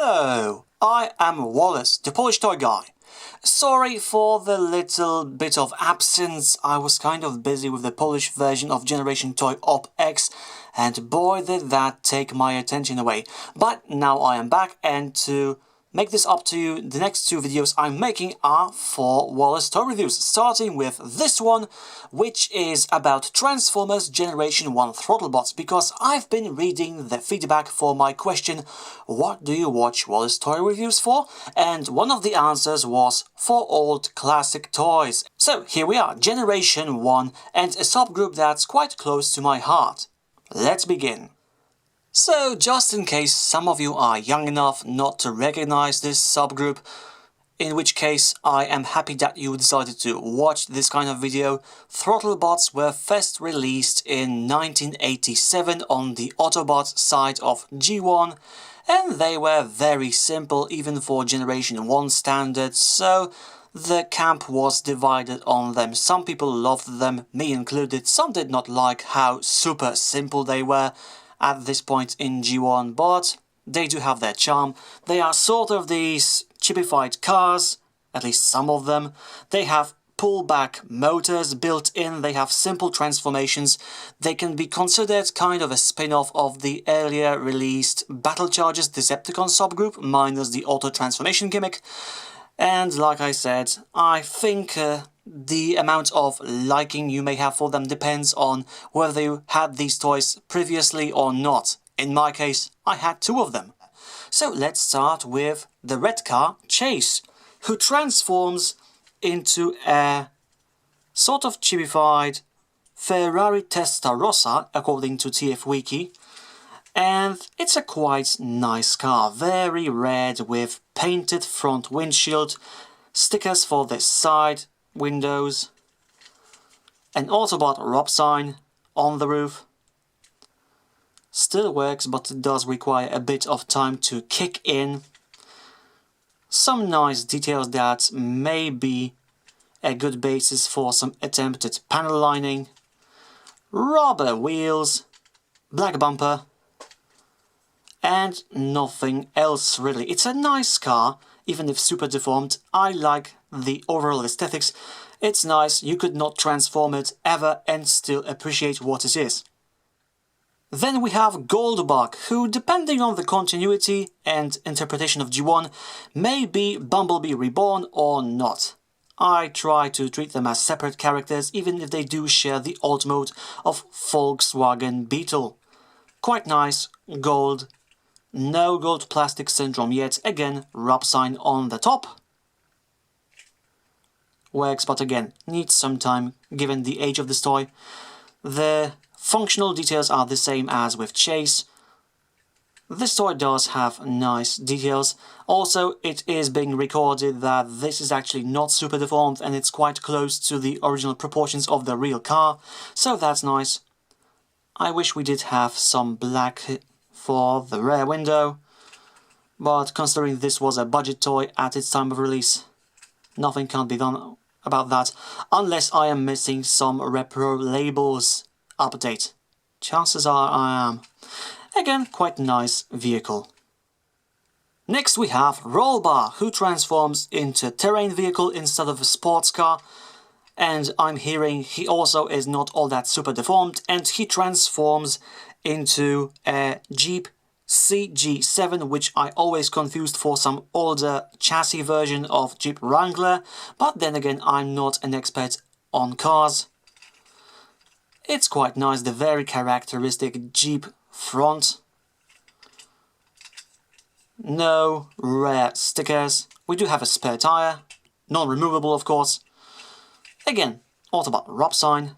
Hello, I am Wallace, the Polish toy guy. Sorry for the little bit of absence, I was kind of busy with the Polish version of Generation Toy Op X, and boy did that take my attention away. But now I am back, and to make this up to you, the next two videos I'm making are for Wallas Toy Reviews, starting with this one, which is about Transformers Generation 1 Throttlebots, because I've been reading the feedback for my question, what do you watch Wallas Toy Reviews for? And one of the answers was for old classic toys. So here we are, Generation 1, and a subgroup that's quite close to my heart. Let's begin. So, just in case some of you are young enough not to recognize this subgroup, in which case I am happy that you decided to watch this kind of video, Throttlebots were first released in 1987 on the Autobot side of G1, and they were very simple even for Generation 1 standards, so the camp was divided on them. Some people loved them, me included. Some did not like how super simple they were at this point in G1, but they do have their charm. They are sort of these chipified cars, at least some of them. They have pullback motors built in, they have simple transformations. They can be considered kind of a spin-off of the earlier released Battle Chargers Decepticon subgroup, minus the auto transformation gimmick. And like I said, I think the amount of liking you may have for them depends on whether you had these toys previously or not. In my case, I had two of them. So let's start with the red car, Chase, who transforms into a sort of chibified Ferrari Testarossa, according to TF Wiki. And it's a quite nice car, very red with painted front windshield, stickers for the side windows, an Autobot Rob sign on the roof. Still works, but it does require a bit of time to kick in. Some nice details that may be a good basis for some attempted panel lining. Rubber wheels, black bumper, and nothing else really. It's a nice car, even if super deformed. I like the overall aesthetics. It's nice, you could not transform it ever and still appreciate what it is. Then we have Goldbug, who, depending on the continuity and interpretation of G1, may be Bumblebee Reborn or not. I try to treat them as separate characters, even if they do share the alt mode of Volkswagen Beetle. Quite nice, gold. No gold plastic syndrome yet, again, rub sign on the top. Works, but again, needs some time, given the age of this toy. The functional details are the same as with Chase. This toy does have nice details. Also, it is being recorded that this is actually not super deformed and it's quite close to the original proportions of the real car, so that's nice. I wish we did have some black for the rear window, but considering this was a budget toy at its time of release, nothing can be done about that, unless I am missing some repro labels update. Chances are I am. Again, quite nice vehicle. Next we have Rollbar, who transforms into a terrain vehicle instead of a sports car, and I'm hearing he also is not all that super deformed, and he transforms into a Jeep CG7, which I always confused for some older chassis version of Jeep Wrangler, but then again I'm not an expert on cars. It's quite nice, the very characteristic Jeep front. No rare stickers. We do have a spare tire, non-removable of course. Again, Autobot Rob sign.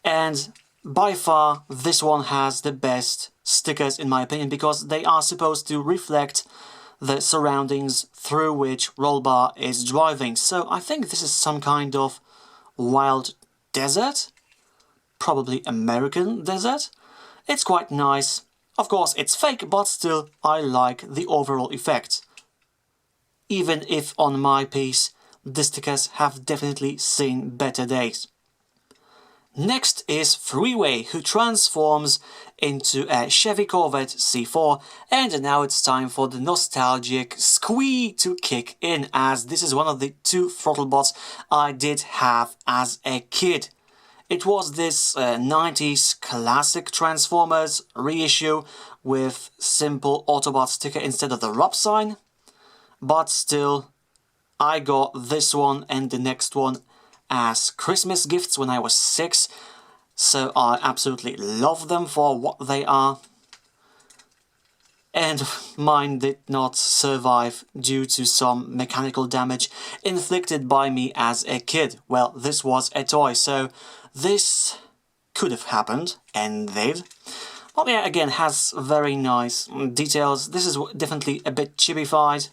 And by far this one has the best stickers in my opinion, because they are supposed to reflect the surroundings through which Rollbar is driving. So I think this is some kind of wild desert, probably American desert. It's quite nice. Of course it's fake, but still I like the overall effect. Even if on my piece the stickers have definitely seen better days. Next is Freeway, who transforms into a Chevy Corvette C4, and now it's time for the nostalgic squee to kick in, as this is one of the 2 Throttlebots I did have as a kid. It was this 90s classic Transformers reissue with simple Autobot sticker instead of the Rob sign, but still, I got this one and the next one as Christmas gifts when I was 6, so I absolutely love them for what they are. And mine did not survive due to some mechanical damage inflicted by me as a kid. Well, this was a toy, so this could have happened, and did. But yeah, again, has very nice details. This is definitely a bit chibified,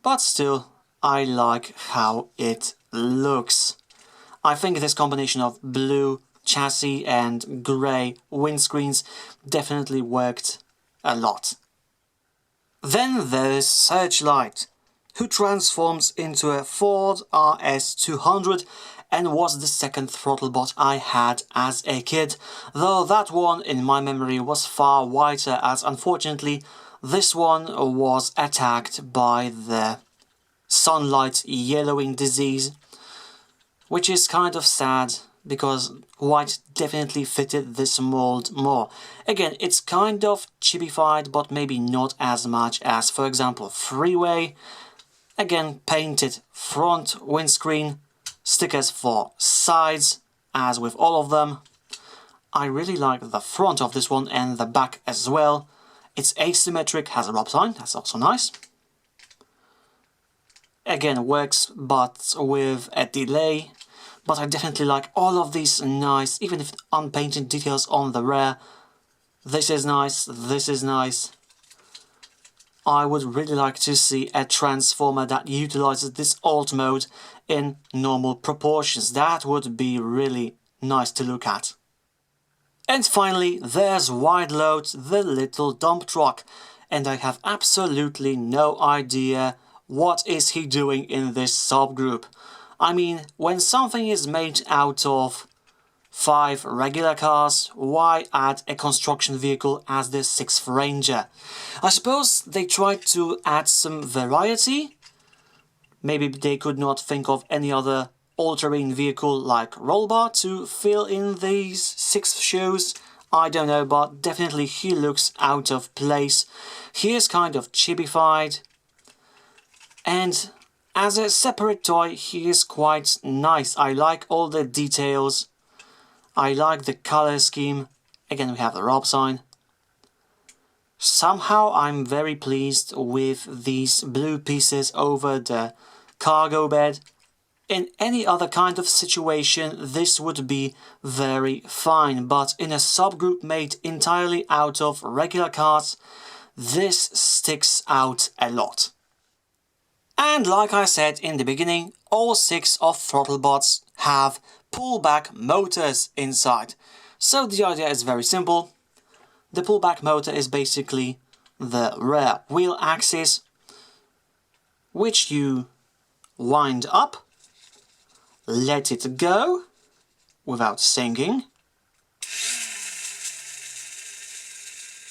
but still, I like how it looks. I think this combination of blue chassis and grey windscreens definitely worked a lot. Then there's Searchlight, who transforms into a Ford RS200 and was the 2nd Throttlebot I had as a kid, though that one in my memory was far whiter, as unfortunately this one was attacked by the sunlight yellowing disease, which is kind of sad because white definitely fitted this mold more. Again, it's kind of chibified, but maybe not as much as, for example, Freeway. Again, painted front windscreen, stickers for sides, as with all of them. I really like the front of this one and the back as well. It's asymmetric, has a Rob sign, that's also nice. Again, works but with a delay, but I definitely like all of these nice, even if unpainted details on the rear. This is nice, this is nice. I would really like to see a Transformer that utilizes this alt mode in normal proportions. That would be really nice to look at. And finally, there's Wideload, the little dump truck, and I have absolutely no idea what is he doing in this subgroup. I mean, when something is made out of 5 regular cars, why add a construction vehicle as the 6th Ranger? I suppose they tried to add some variety. Maybe they could not think of any other all-terrain vehicle like Rollbar to fill in these 6 shoes. I don't know, but definitely he looks out of place. He is kind of chibified, and as a separate toy he is quite nice. I like all the details. I like the color scheme. Again, we have the Rob sign. Somehow I'm very pleased with these blue pieces over the cargo bed. In any other kind of situation this would be very fine, but in a subgroup made entirely out of regular cars, this sticks out a lot. And like I said in the beginning, all 6 of Throttlebots have pullback motors inside. So the idea is very simple. The pullback motor is basically the rear wheel axis, which you wind up, let it go without sinking,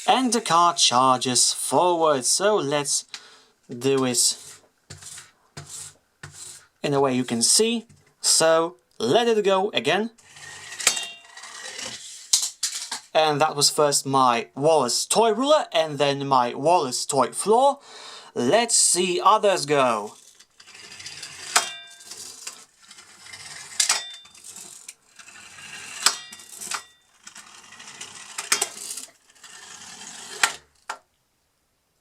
and the car charges forward. So let's do it in a way you can see. So let it go again. And that was first my Wallas toy ruler and then my Wallas toy floor. Let's see others go.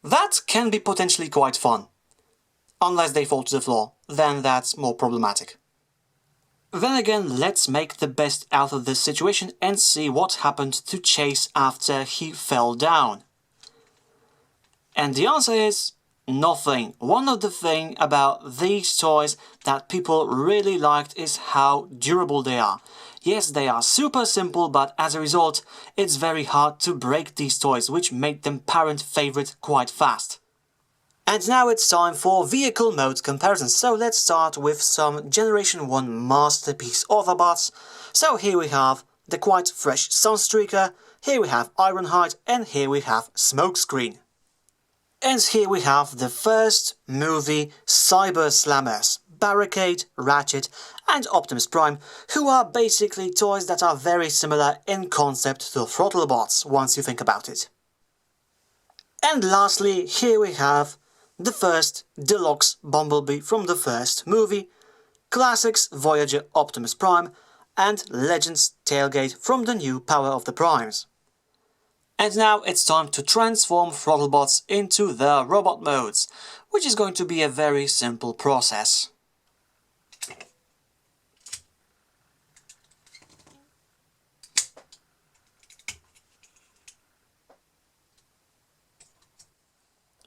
That can be potentially quite fun. Unless they fall to the floor, then that's more problematic. Then again, let's make the best out of this situation and see what happened to Chase after he fell down. And the answer is nothing. One of the things about these toys that people really liked is how durable they are. Yes, they are super simple, but as a result, it's very hard to break these toys, which made them parent favorite quite fast. And now it's time for vehicle mode comparison. So let's start with some Generation 1 masterpiece Autobots. So here we have the quite fresh Sunstreaker, here we have Ironhide, and here we have Smokescreen. And here we have the first movie Cyber Slammers, Barricade, Ratchet, and Optimus Prime, who are basically toys that are very similar in concept to Throttlebots, once you think about it. And lastly, here we have the first Deluxe Bumblebee from the first movie, Classics Voyager Optimus Prime, and Legends Tailgate from the new Power of the Primes. And now it's time to transform Throttlebots into the robot modes, which is going to be a very simple process.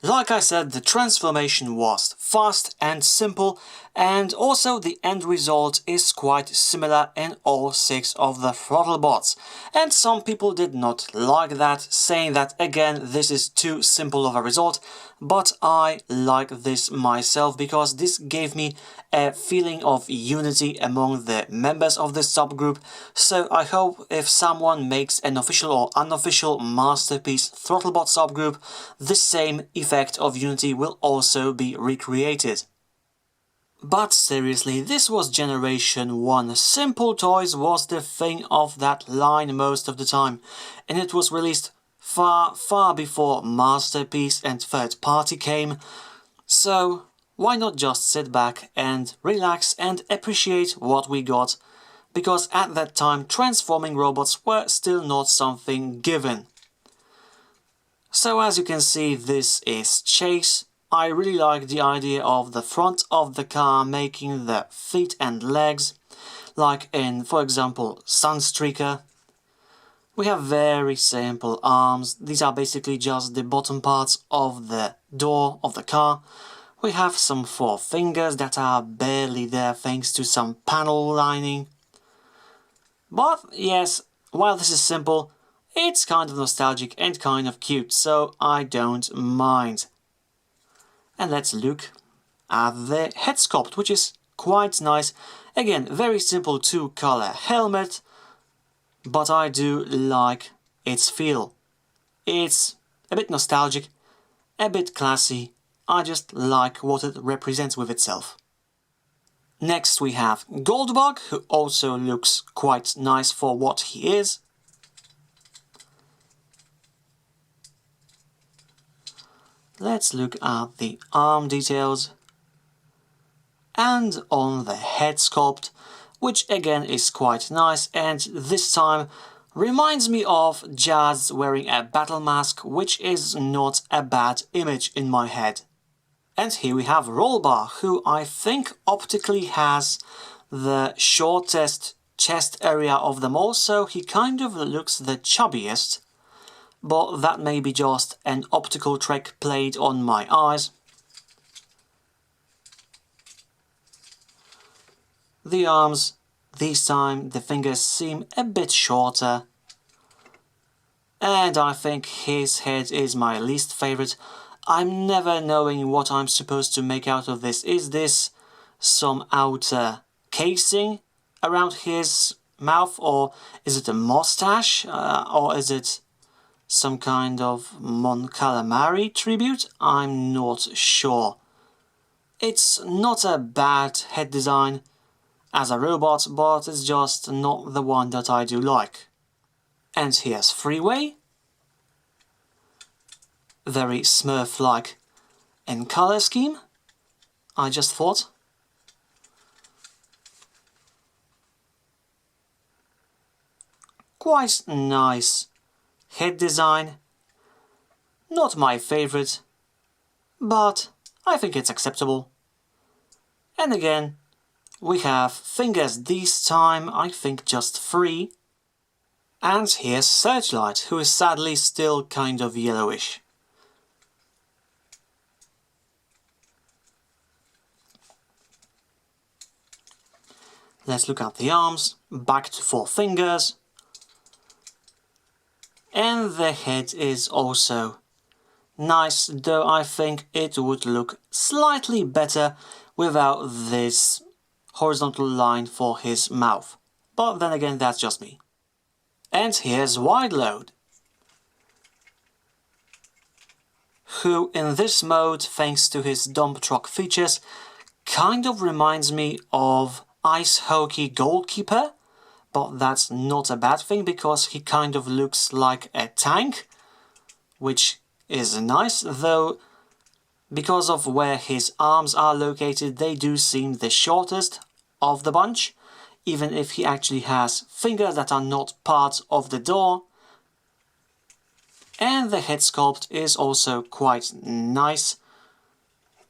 Like I said, the transformation was fast and simple, and also the end result is quite similar in all 6 of the Throttlebots. And some people did not like that, saying that again this is too simple of a result, but I like this myself because this gave me a feeling of unity among the members of the subgroup. So I hope if someone makes an official or unofficial masterpiece Throttlebot subgroup, the same effect of unity will also be recreated. But seriously, this was Generation 1. Simple Toys was the thing of that line most of the time, and it was released far before Masterpiece and Third Party came, so why not just sit back and relax and appreciate what we got, because at that time transforming robots were still not something given. So as you can see, this is Chase. I really like the idea of the front of the car making the feet and legs, like in, for example, Sunstreaker. We have very simple arms. These are basically just the bottom parts of the door of the car. We have some 4 fingers that are barely there thanks to some panel lining. But yes, while this is simple, it's kind of nostalgic and kind of cute, so I don't mind. And let's look at the head sculpt, which is quite nice. Again, very simple 2-color helmet, but I do like its feel. It's a bit nostalgic, a bit classy. I just like what it represents with itself. Next we have Goldbug, who also looks quite nice for what he is. Let's look at the arm details and on the head sculpt, which again is quite nice, and this time reminds me of Jazz wearing a battle mask, which is not a bad image in my head. And here we have Rollbar, who I think optically has the shortest chest area of them all, so he kind of looks the chubbiest. But that may be just an optical trick played on my eyes. The arms, this time the fingers seem a bit shorter. And I think his head is my least favorite. I'm never knowing what I'm supposed to make out of this. Is this some outer casing around his mouth, or is it a mustache, or is it some kind of Mon Calamari tribute? I'm not sure. It's not a bad head design as a robot, but it's just not the one that I do like. And here's Freeway. Very Smurf-like in color scheme, I just thought. Quite nice head design. Not my favorite, but I think it's acceptable. And again, we have fingers this time, I think just 3. And here's Searchlight, who is sadly still kind of yellowish. Let's look at the arms, back to 4 fingers. And the head is also nice, though I think it would look slightly better without this horizontal line for his mouth. But then again, that's just me. And here's Wideload, who in this mode, thanks to his dump truck features, kind of reminds me of Ice Hockey Goalkeeper, but that's not a bad thing because he kind of looks like a tank, which is nice, though because of where his arms are located, they do seem the shortest of the bunch, even if he actually has fingers that are not part of the door. And the head sculpt is also quite nice.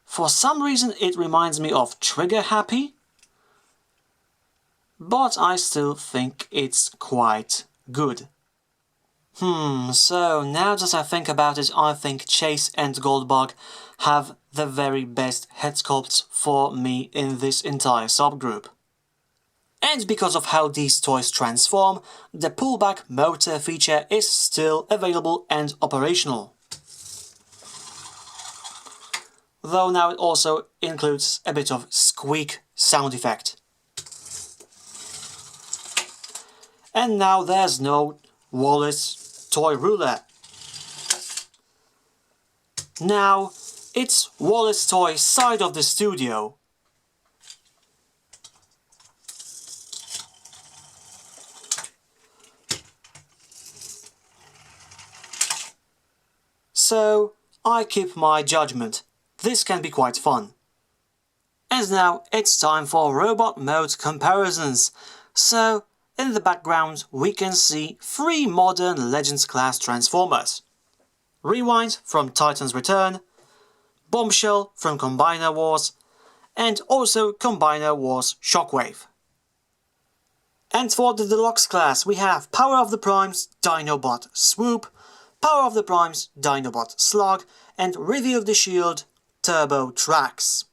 For some reason it reminds me of Trigger Happy, but I still think it's quite good. So now that I think about it, I think Chase and Goldbug have the very best head sculpts for me in this entire subgroup. And because of how these toys transform, the pullback motor feature is still available and operational. Though now it also includes a bit of squeak sound effect. And now there's no Wallas Toy Ruler. Now it's Wallas Toy side of the studio. So I keep my judgment. This can be quite fun. And now it's time for robot mode comparisons. So in the background we can see 3 modern Legends class Transformers. Rewind from Titan's Return, Bombshell from Combiner Wars, and also Combiner Wars Shockwave. And for the Deluxe class we have Power of the Primes Dinobot Swoop, Power of the Primes Dinobot Slug, and Reveal of the Shield Turbo Trax.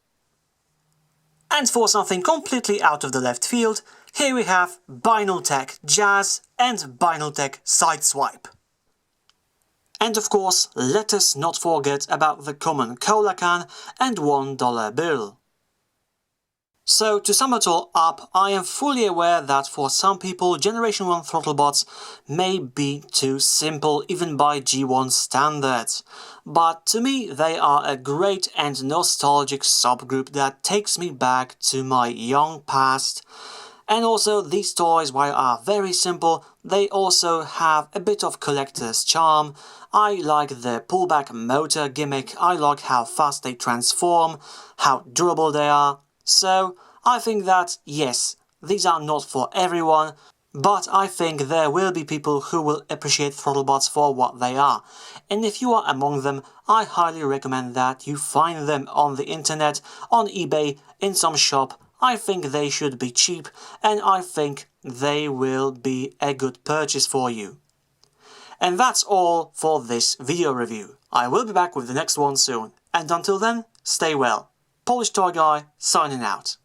And for something completely out of the left field, here we have Binaltech Jazz and Binaltech Sideswipe. And of course, let us not forget about the common cola can and $1 bill. So to sum it all up, I am fully aware that for some people Generation 1 Throttlebots may be too simple even by G1 standards. But to me they are a great and nostalgic subgroup that takes me back to my young past. And also these toys, while are very simple, they also have a bit of collector's charm. I like the pullback motor gimmick, I like how fast they transform, how durable they are. So I think that yes, these are not for everyone, but I think there will be people who will appreciate Throttlebots for what they are. And if you are among them, I highly recommend that you find them on the internet, on eBay, in some shop. I think they should be cheap, and I think they will be a good purchase for you. And that's all for this video review. I will be back with the next one soon, and until then, stay well. Polish Toy Guy, signing out.